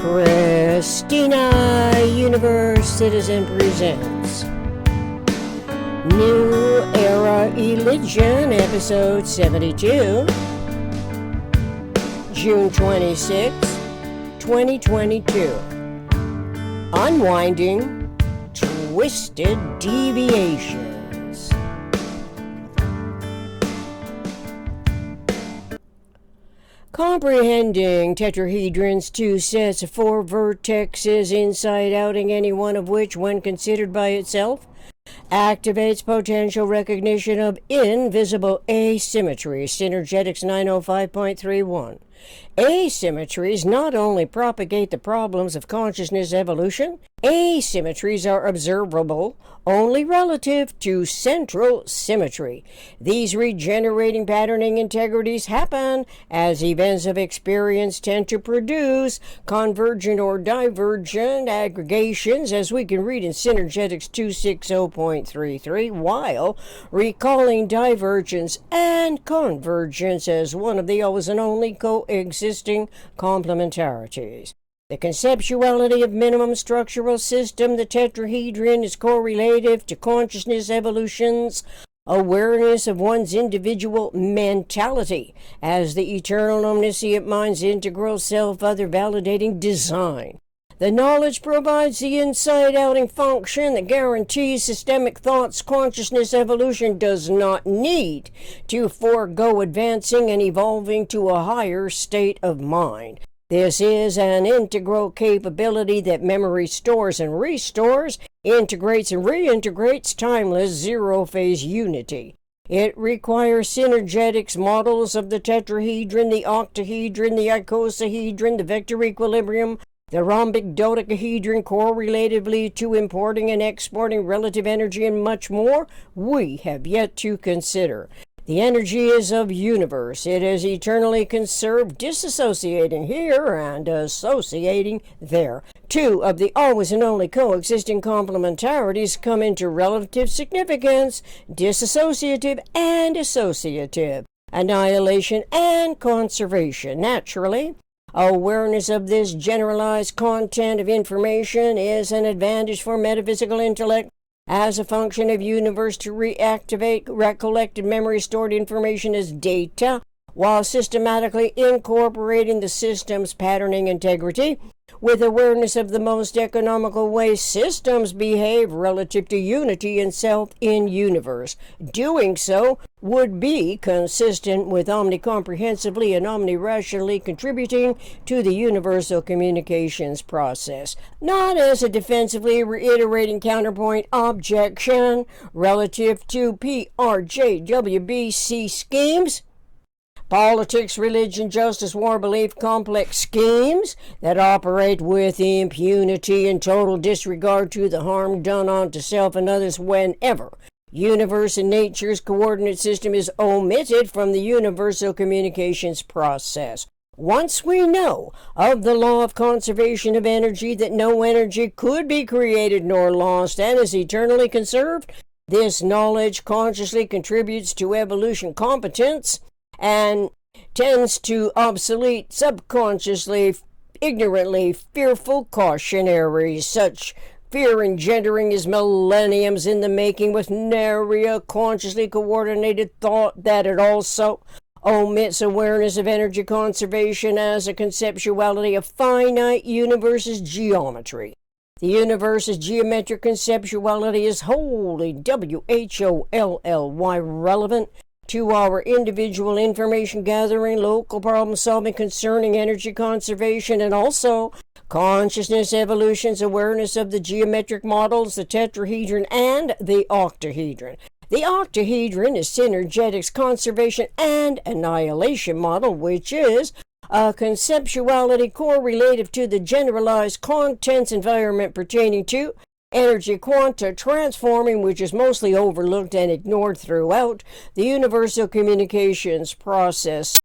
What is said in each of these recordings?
Christina Universe Citizen presents New Era Religion, Episode 72, June 26, 2022. Unwinding Twisted Deviations. Comprehending tetrahedrons, two sets of four vertexes inside outing, any one of which, when considered by itself, activates potential recognition of invisible asymmetry. Synergetics 905.31. Asymmetries not only propagate the problems of consciousness evolution, asymmetries are observable only relative to central symmetry. These regenerating patterning integrities happen as events of experience tend to produce convergent or divergent aggregations, as we can read in Synergetics 260.33, while recalling divergence and convergence as one of the always and only coexisting complementarities. The conceptuality of minimum structural system, the tetrahedron, is correlative to consciousness evolution's awareness of one's individual mentality as the eternal omniscient mind's integral self-other validating design. The knowledge provides the inside-outing function that guarantees systemic thought's consciousness evolution does not need to forego advancing and evolving to a higher state of mind. This is an integral capability that memory stores and restores, integrates and reintegrates timeless zerophase unity. It requires synergetics models of the tetrahedron, the octahedron, the icosahedron, the vector equilibrium, the rhombic dodecahedron, correlatively to importing and exporting relative energy, and much more we have yet to consider. The energy is of universe. It is eternally conserved, disassociating here and associating there. Two of the always and only coexisting complementarities come into relative significance: disassociative and associative, annihilation and conservation. Naturally, awareness of this generalized content of information is an advantage for metaphysical intellect as a function of universe to reactivate recollected memory stored information as data, while systematically incorporating the system's patterning integrity with awareness of the most economical way systems behave relative to unity and self in universe. Doing so would be consistent with omnicomprehensively and omnirationally contributing to the universal communications process, not as a defensively reiterating counterpoint objection relative to PRJWBC schemes, politics, religion, justice, war, belief, complex schemes that operate with impunity and total disregard to the harm done unto self and others whenever universe and nature's coordinate system is omitted from the universal communications process. Once we know of the law of conservation of energy, that no energy could be created nor lost and is eternally conserved, this knowledge consciously contributes to evolution competence and tends to obsolete subconsciously, ignorantly fearful cautionaries. Such fear engendering is millenniums in the making, with nary a consciously coordinated thought that it also omits awareness of energy conservation as a conceptuality of finite universe's geometry. The universe's geometric conceptuality is wholly WHOLLY relevant to our individual information gathering, local problem solving concerning energy conservation, and also consciousness evolution's awareness of the geometric models, the tetrahedron and the octahedron. The octahedron is Synergetics conservation and annihilation model, which is a conceptuality correlative to the generalized contents environment pertaining to energy quanta transforming, which is mostly overlooked and ignored throughout the universal communications process.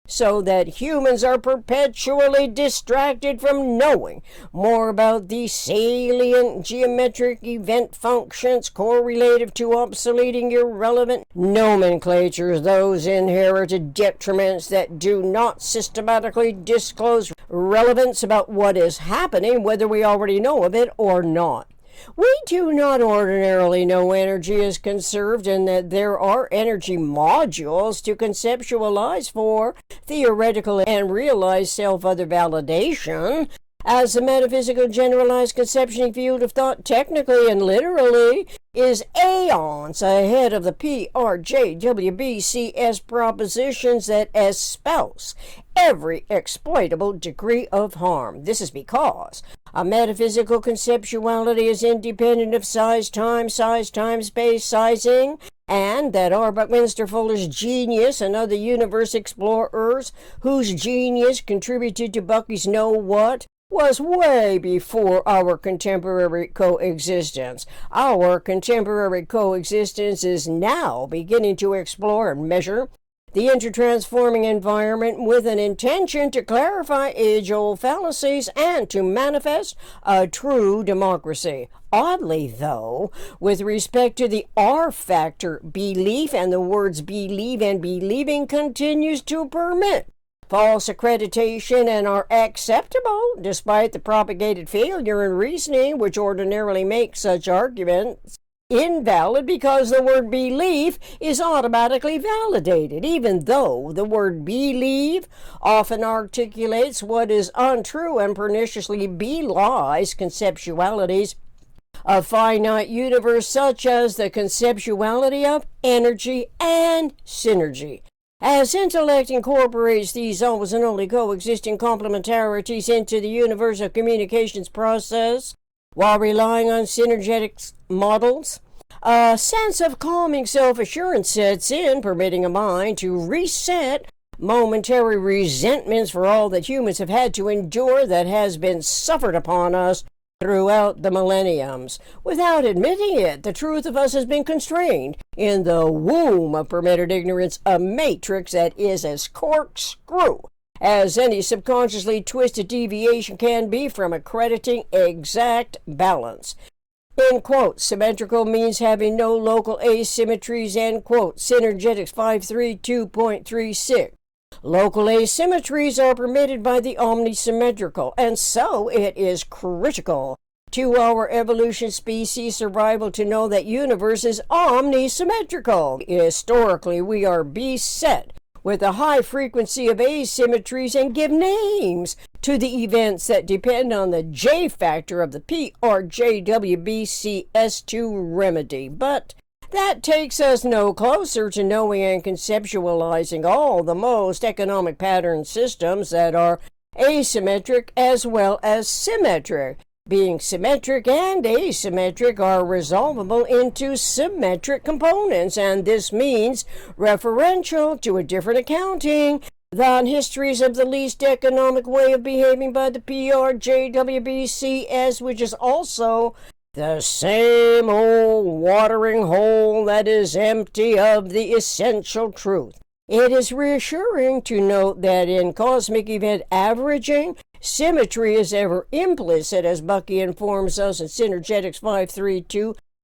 so that humans are perpetually distracted from knowing more about the salient geometric event functions correlative to obsoleting irrelevant nomenclatures, those inherited detriments that do not systematically disclose relevance about what is happening, whether we already know of it or not. We do not ordinarily know energy is conserved and that there are energy modules to conceptualize for theoretical and realized self-other validation. As the metaphysical generalized conception field of thought technically and literally is aeons ahead of the PRJWBCS propositions that espouse every exploitable degree of harm. This is because a metaphysical conceptuality is independent of size, time, space, sizing, and that R. Buckminster Fuller's genius and other universe explorers whose genius contributed to Bucky's know what was way before our contemporary coexistence. Our contemporary coexistence is now beginning to explore and measure the intertransforming environment with an intention to clarify age-old fallacies and to manifest a true democracy. Oddly, though, with respect to the R factor, belief and the words believe and believing continues to permit false accreditation and are acceptable despite the propagated failure in reasoning which ordinarily makes such arguments invalid because the word belief is automatically validated, even though the word believe often articulates what is untrue and perniciously belies conceptualities of finite universe, such as the conceptuality of energy and synergy. As intellect incorporates these always and only coexisting complementarities into the universal communications process, while relying on synergetics models, a sense of calming self-assurance sets in, permitting a mind to reset momentary resentments for all that humans have had to endure that has been suffered upon us throughout the millenniums. Without admitting it, the truth of us has been constrained in the womb of permitted ignorance, a matrix that is as corkscrew as any subconsciously twisted deviation can be from accrediting exact balance. End quote. Symmetrical means having no local asymmetries, end quote. Synergetics 532.36. Local asymmetries are permitted by the omnisymmetrical, and so it is critical to our evolution species survival to know that universe is omnisymmetrical. Historically, we are beset with a high frequency of asymmetries and give names to the events that depend on the J factor of the PRJWBCS2 remedy. But that takes us no closer to knowing and conceptualizing all the most economic pattern systems that are asymmetric as well as symmetric. Being symmetric and asymmetric are resolvable into symmetric components, and this means referential to a different accounting than histories of the least economic way of behaving by the PRJWBCS, which is also the same old watering hole that is empty of the essential truth. It is reassuring to note that in cosmic event averaging, symmetry is ever implicit, as Bucky informs us in Synergetics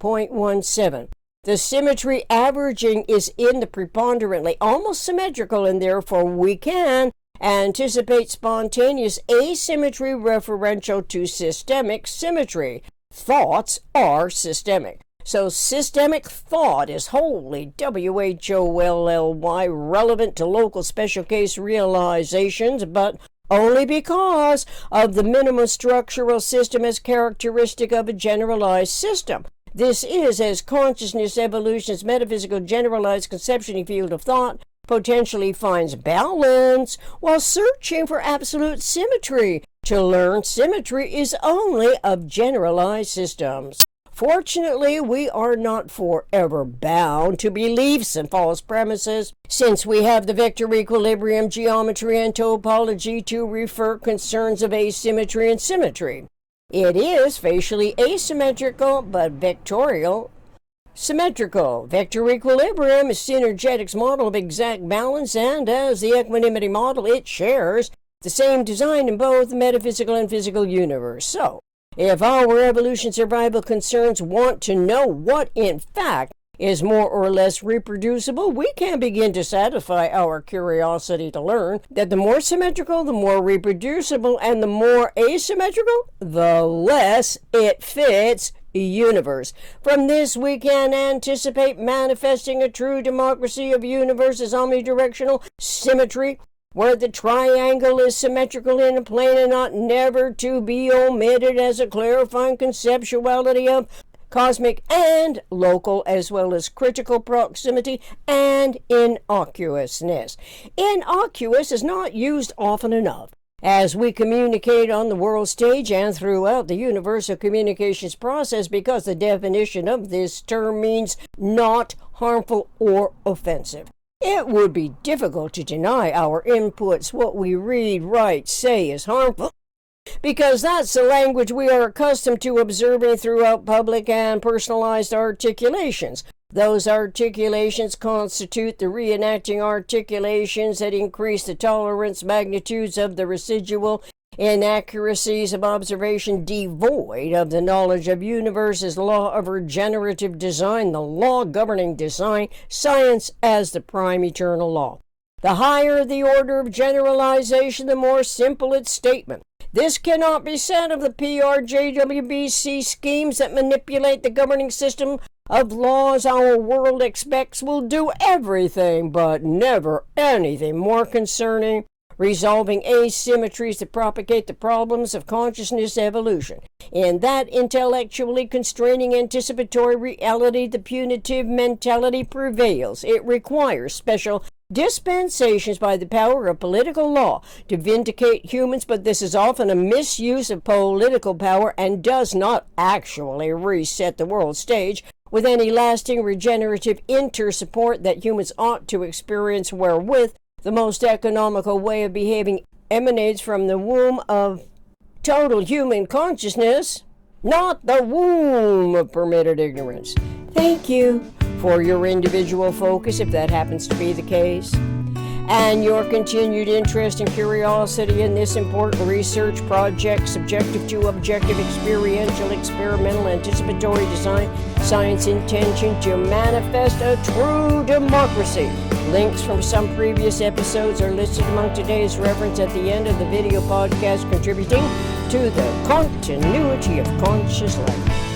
532.17. The symmetry averaging is in the preponderantly almost symmetrical, and therefore we can anticipate spontaneous asymmetry referential to systemic symmetry. Thoughts are systemic. So systemic thought is wholly, WHOLLY, relevant to local special case realizations, but only because of the minimum structural system as characteristic of a generalized system. This is as consciousness evolution's metaphysical generalized conception field of thought potentially finds balance while searching for absolute symmetry. To learn symmetry is only of generalized systems. Fortunately, we are not forever bound to beliefs and false premises, since we have the vector equilibrium, geometry, and topology to refer concerns of asymmetry and symmetry. It is facially asymmetrical, but vectorial Symmetrical. Vector equilibrium is Synergetics' model of exact balance, and as the equanimity model, it shares the same design in both the metaphysical and physical universe. So, if our evolution survival concerns want to know what, in fact, is more or less reproducible, we can begin to satisfy our curiosity to learn that the more symmetrical, the more reproducible, and the more asymmetrical, the less it fits universe. From this, we can anticipate manifesting a true democracy of universes, omnidirectional symmetry, where the triangle is symmetrical in a plane and ought never to be omitted as a clarifying conceptuality of cosmic and local, as well as critical proximity and innocuousness. Innocuous is not used often enough as we communicate on the world stage and throughout the universal communications process, because the definition of this term means not harmful or offensive. It would be difficult to deny our inputs what we read, write, say is harmful, because that's the language we are accustomed to observing throughout public and personalized articulations. Those articulations constitute the reenacting articulations that increase the tolerance magnitudes of the residual inaccuracies of observation, devoid of the knowledge of universe's law of regenerative design, the law governing design, science as the prime eternal law. The higher the order of generalization, the more simple its statement. This cannot be said of the PRJWBC schemes that manipulate the governing system of laws our world expects will do everything but never anything more concerning resolving asymmetries that propagate the problems of consciousness evolution. In that intellectually constraining anticipatory reality, the punitive mentality prevails. It requires special dispensations by the power of political law to vindicate humans, but this is often a misuse of political power and does not actually reset the world stage with any lasting regenerative inter-support that humans ought to experience, wherewith the most economical way of behaving emanates from the womb of total human consciousness, not the womb of permitted ignorance. Thank you for your individual focus, if that happens to be the case, and your continued interest and curiosity in this important research project, subjective to objective, experiential, experimental, anticipatory design, science intention to manifest a true democracy. Links from some previous episodes are listed among today's reference at the end of the video podcast, contributing to the continuity of conscious life.